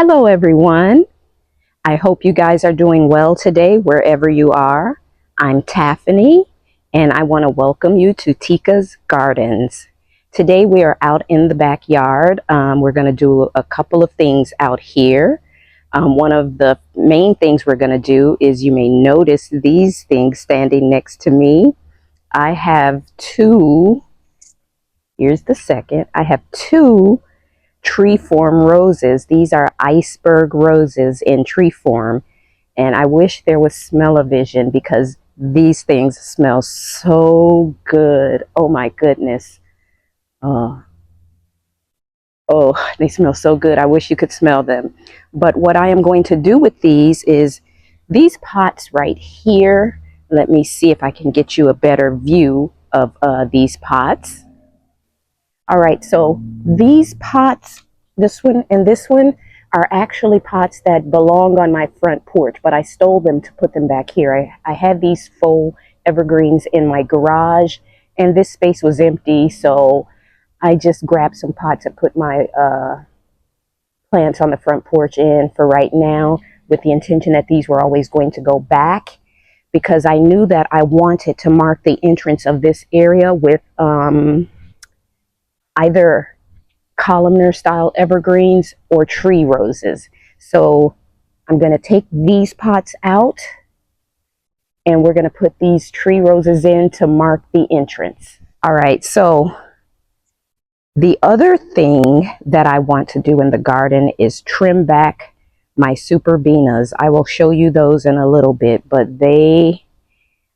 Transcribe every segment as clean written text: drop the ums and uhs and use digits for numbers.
Hello, everyone. I hope you guys are doing well today, wherever you are. I'm Taffany, and I want to welcome you to Tika's Gardens. Today, we are out in the backyard. We're going to do a couple of things out here. One of the main things we're going to do is you may notice these things standing next to me. I have two, here's the second, I have two tree form roses. These are iceberg roses in tree form. And I wish there was smell-o-vision because these things smell so good. Oh my goodness. Oh, oh, they smell so good. I wish you could smell them. But what I am going to do with these is these pots right here. Let me see if I can get you a better view of these pots. All right, so these pots, this one and this one, are actually pots that belong on my front porch, but I stole them to put them back here. I had these faux evergreens in my garage, and this space was empty, so I just grabbed some pots and put my plants on the front porch in for right now, with the intention that these were always going to go back, because I knew that I wanted to mark the entrance of this area with either columnar style evergreens or tree roses. So I'm going to take these pots out and we're going to put these tree roses in to mark the entrance. All right, so the other thing that I want to do in the garden is trim back my Superbenas. I will show you those in a little bit, but they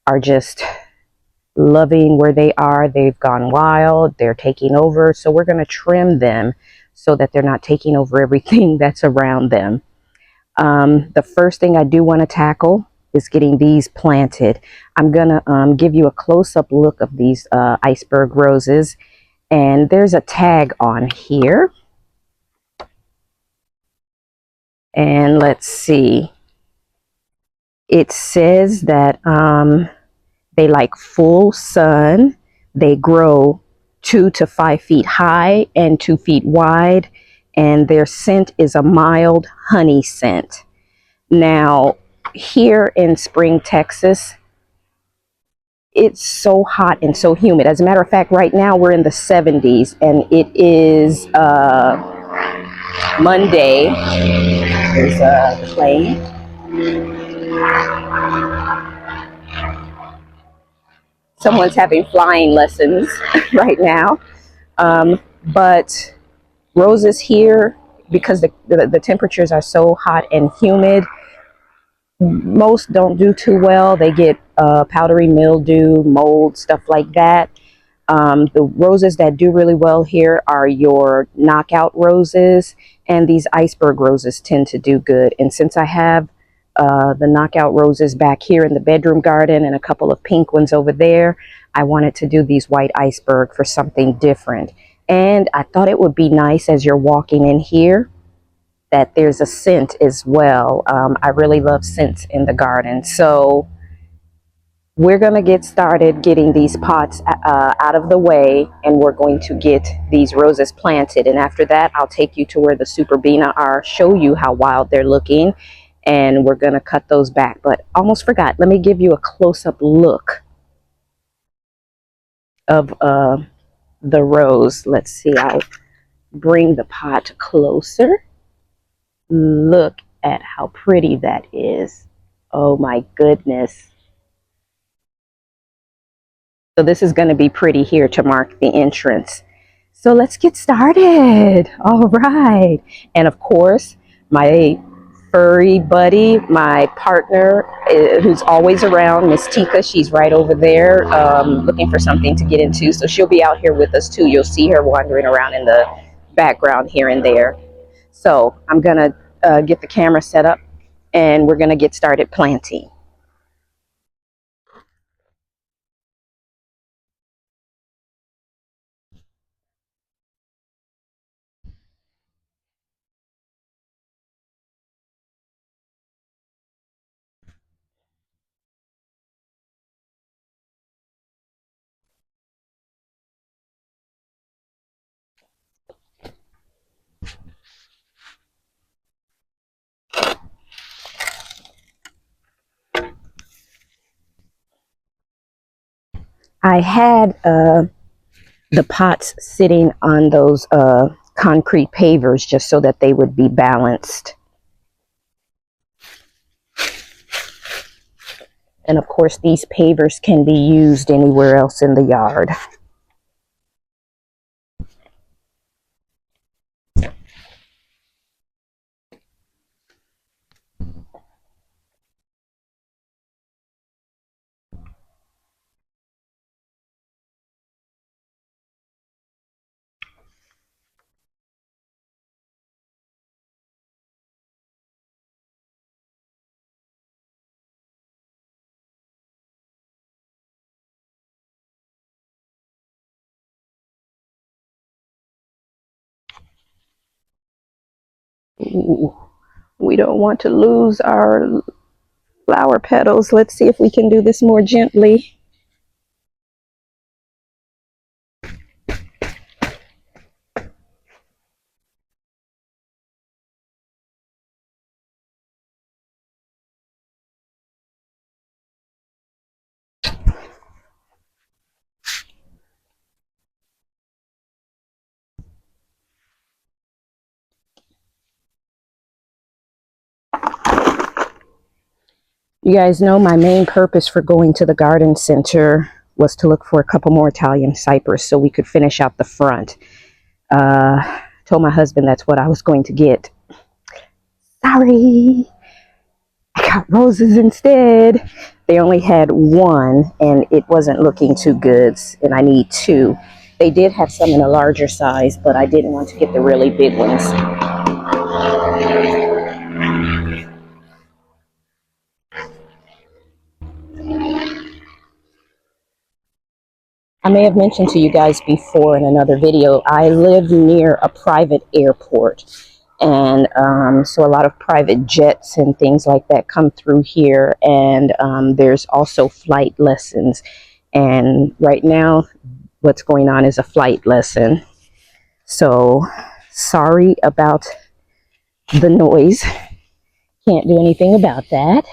are just loving where they are. They've gone wild, they're taking over, so we're going to trim them so that they're not taking over everything that's around them. The first thing I do want to tackle is getting these planted. I'm going to give you a close-up look of these iceberg roses, and there's a tag on here, and let's see, it says that they like full sun. They grow 2 to 5 feet high and 2 feet wide, and their scent is a mild honey scent. Now, here in Spring, Texas, it's so hot and so humid. As a matter of fact, right now we're in the 70s, and it is Monday. There's the plane. Someone's having flying lessons right now. But roses here, because the temperatures are so hot and humid, most don't do too well. They get powdery mildew, mold, stuff like that. The roses that do really well here are your knockout roses, and these iceberg roses tend to do good. And since I have the knockout roses back here in the bedroom garden and a couple of pink ones over there, I wanted to do these white iceberg for something different. And I thought it would be nice as you're walking in here that there's a scent as well. I really love scents in the garden. So we're going to get started getting these pots out of the way, and we're going to get these roses planted. And after that, I'll take you to where the Superbena are, show you how wild they're looking, and we're going to cut those back. But almost forgot, let me give you a close-up look of the rose. Let's see, I'll bring the pot closer. Look at how pretty that is. Oh my goodness. So this is going to be pretty here to mark the entrance. So let's get started. All right. And of course, my furry buddy, my partner, who's always around, Miss Tika, she's right over there looking for something to get into. So she'll be out here with us too. You'll see her wandering around in the background here and there. So I'm going to get the camera set up, and we're going to get started planting. I had the pots sitting on those concrete pavers just so that they would be balanced. And of course, these pavers can be used anywhere else in the yard. Ooh, we don't want to lose our flower petals. Let's see if we can do this more gently. You guys know my main purpose for going to the garden center was to look for a couple more Italian cypress so we could finish out the front. Told my husband that's what I was going to get. Sorry, I got roses instead. They only had one and it wasn't looking too good, and I need two. They did have some in a larger size, but I didn't want to get the really big ones. I may have mentioned to you guys before in another video, I live near a private airport. And so a lot of private jets and things like that come through here. And there's also flight lessons. And right now, what's going on is a flight lesson. So sorry about the noise. Can't do anything about that.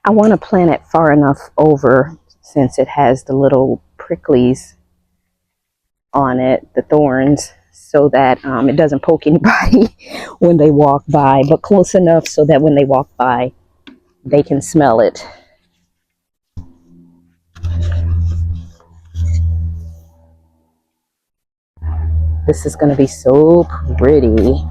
I want to plant it far enough over since it has the little pricklies on it, the thorns, so that it doesn't poke anybody when they walk by, but close enough so that when they walk by, they can smell it. This is going to be so pretty.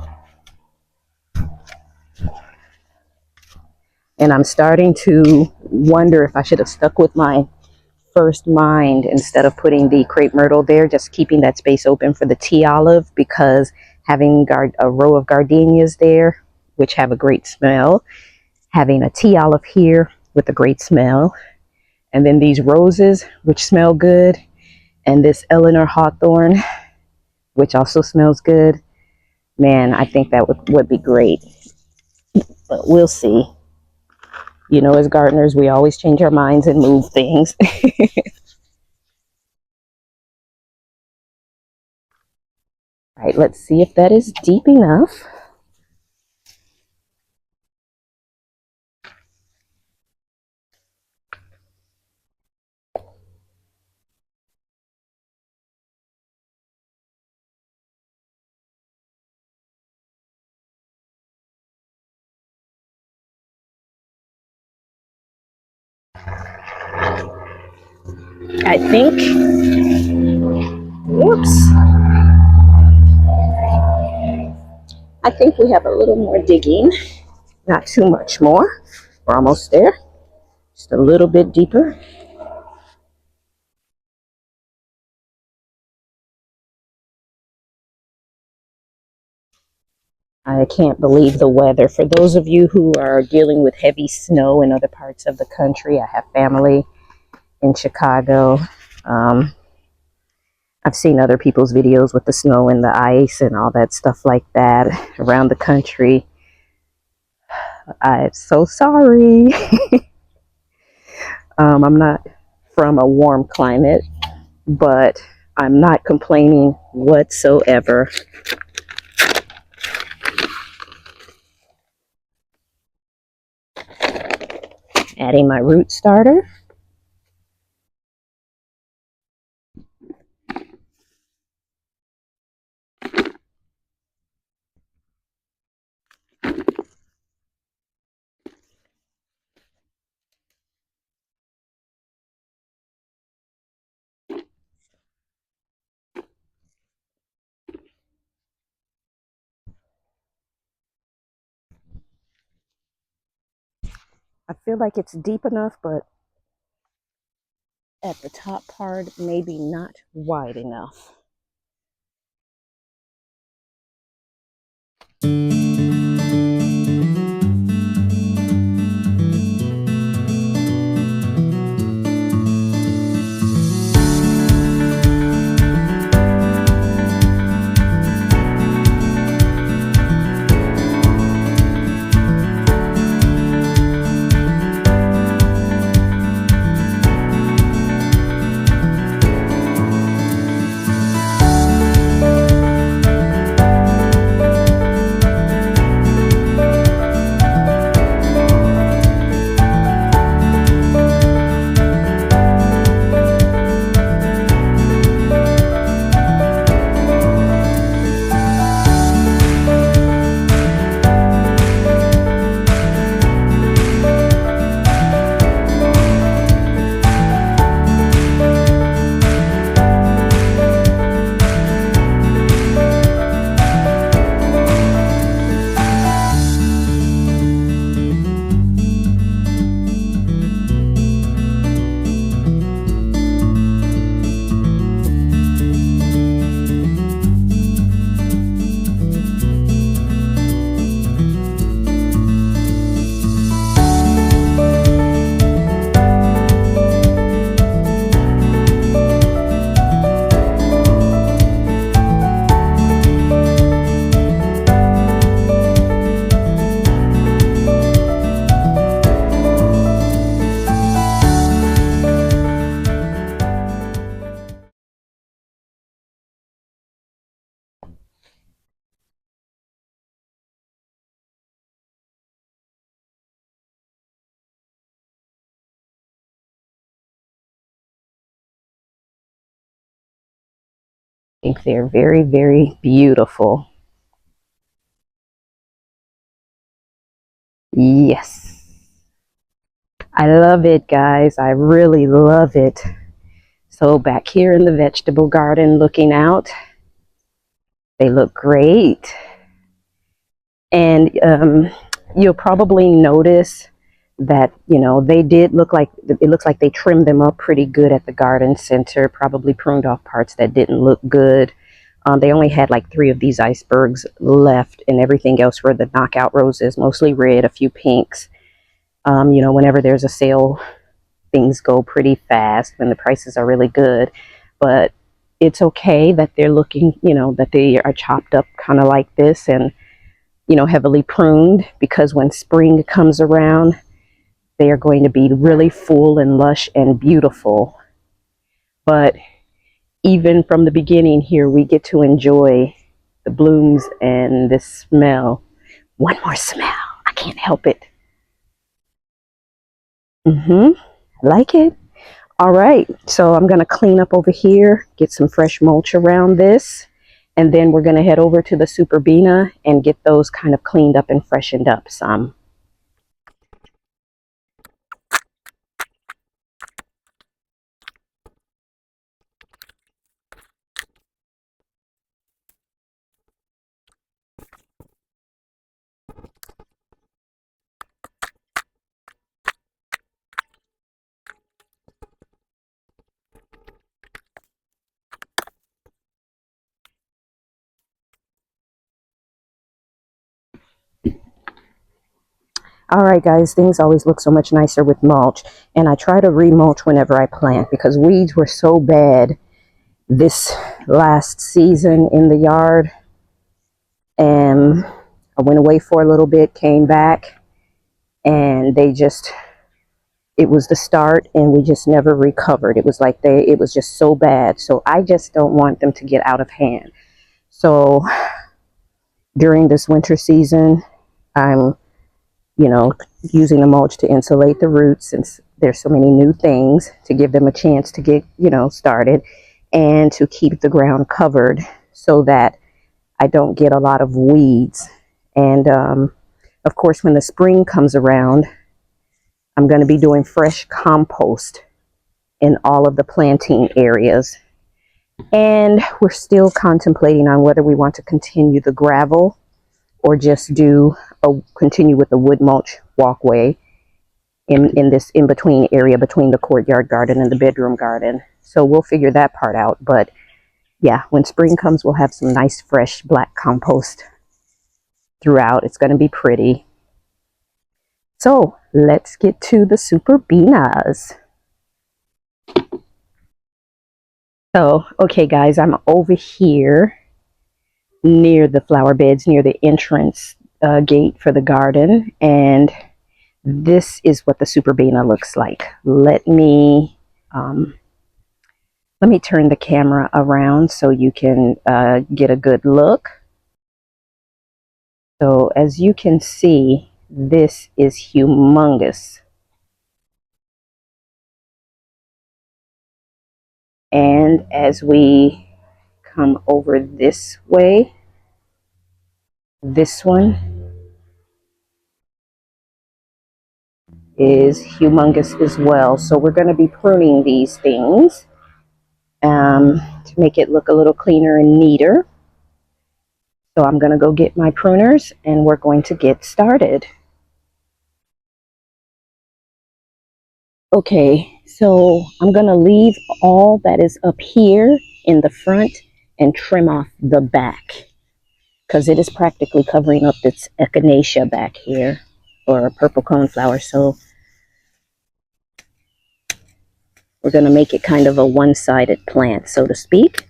And I'm starting to wonder if I should have stuck with my first mind instead of putting the crepe myrtle there, just keeping that space open for the tea olive, because having a row of gardenias there, which have a great smell, having a tea olive here with a great smell, and then these roses, which smell good, and this Eleanor Hawthorne, which also smells good. Man, I think that would be great. But we'll see. You know, as gardeners, we always change our minds and move things. All right, let's see if that is deep enough. I think, whoops. I think we have a little more digging, not too much more. We're almost there, just a little bit deeper. I can't believe the weather. For those of you who are dealing with heavy snow in other parts of the country, I have family in Chicago. Um, I've seen other people's videos with the snow and the ice and all that stuff like that around the country. I'm so sorry. I'm not from a warm climate, but I'm not complaining whatsoever. Adding my root starter. I feel like it's deep enough, but at the top part, maybe not wide enough. I think they're very, very beautiful. Yes. I love it, guys. I really love it. So back here in the vegetable garden looking out, they look great. And you'll probably notice that, you know, they did look like, it looks like they trimmed them up pretty good at the garden center, probably pruned off parts that didn't look good. They only had like 3 of these icebergs left, and everything else were the knockout roses, mostly red, a few pinks. You know, whenever there's a sale, things go pretty fast when the prices are really good. But it's okay that they're looking, you know, that they are chopped up kind of like this and, you know, heavily pruned, because when spring comes around, they are going to be really full and lush and beautiful. But even from the beginning here, we get to enjoy the blooms and the smell. One more smell. I can't help it. Like it. All right. So I'm going to clean up over here, get some fresh mulch around this, and then we're going to head over to the Superbena and get those kind of cleaned up and freshened up some. All right, guys, things always look so much nicer with mulch. And I try to remulch whenever I plant because weeds were so bad this last season in the yard. And I went away for a little bit, came back, and it was the start, and we just never recovered. It was like it was just so bad. So I just don't want them to get out of hand. So during this winter season, I'm using the mulch to insulate the roots since there's so many new things, to give them a chance to get, started, and to keep the ground covered so that I don't get a lot of weeds. And of course, when the spring comes around, I'm going to be doing fresh compost in all of the planting areas. And we're still contemplating on whether we want to continue the gravel or just continue with the wood mulch walkway in this in-between area between the courtyard garden and the bedroom garden. So we'll figure that part out. But yeah, when spring comes, we'll have some nice fresh black compost throughout. It's going to be pretty. So let's get to the Superbenas. So, okay guys, I'm over here near the flower beds, near the entrance gate for the garden, and this is what the Superbena looks like. Let me turn the camera around so you can get a good look. So as you can see, this is humongous. And as we come over this way, this one is humongous as well. So we're going to be pruning these things to make it look a little cleaner and neater. So I'm going to go get my pruners and we're going to get started. Okay, so I'm going to leave all that is up here in the front and trim off the back, because it is practically covering up this echinacea back here, or a purple coneflower. So we're going to make it kind of a one-sided plant, so to speak.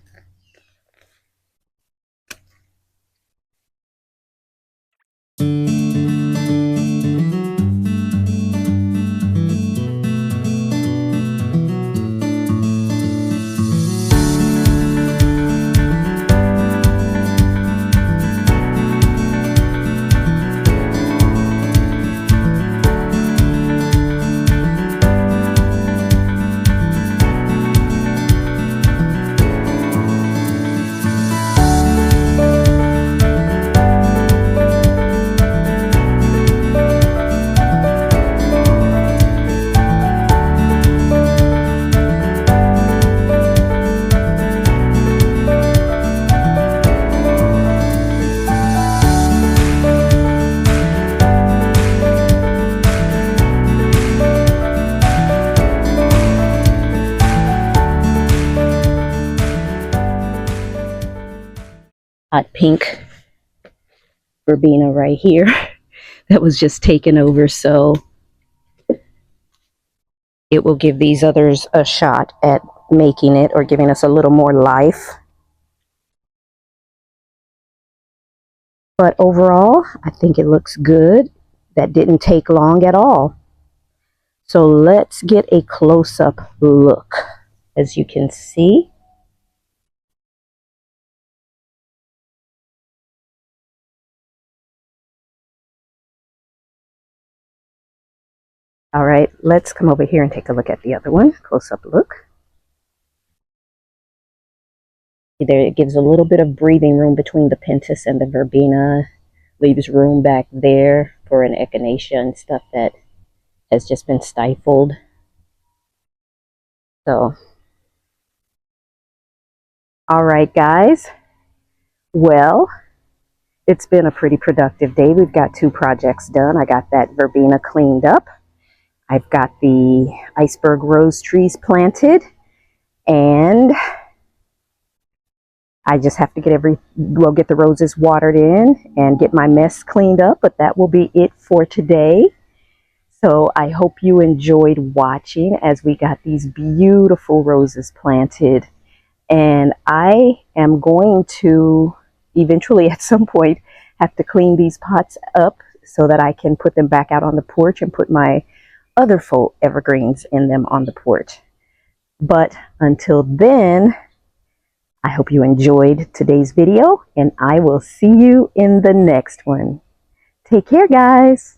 Hot pink verbena right here that was just taken over, so it will give these others a shot at making it or giving us a little more life. But overall, I think it looks good. That didn't take long at all. So let's get a close-up look. As you can see, all right, let's come over here and take a look at the other one. Close-up look. There, it gives a little bit of breathing room between the pentas and the verbena. Leaves room back there for an echinacea and stuff that has just been stifled. So, all right, guys. Well, it's been a pretty productive day. We've got 2 projects done. I got that verbena cleaned up. I've got the iceberg rose trees planted, and I just have to get the roses watered in and get my mess cleaned up, but that will be it for today. So I hope you enjoyed watching as we got these beautiful roses planted. And I am going to eventually at some point have to clean these pots up so that I can put them back out on the porch and put my other faux evergreens in them on the porch. But until then, I hope you enjoyed today's video, and I will see you in the next one. Take care, guys.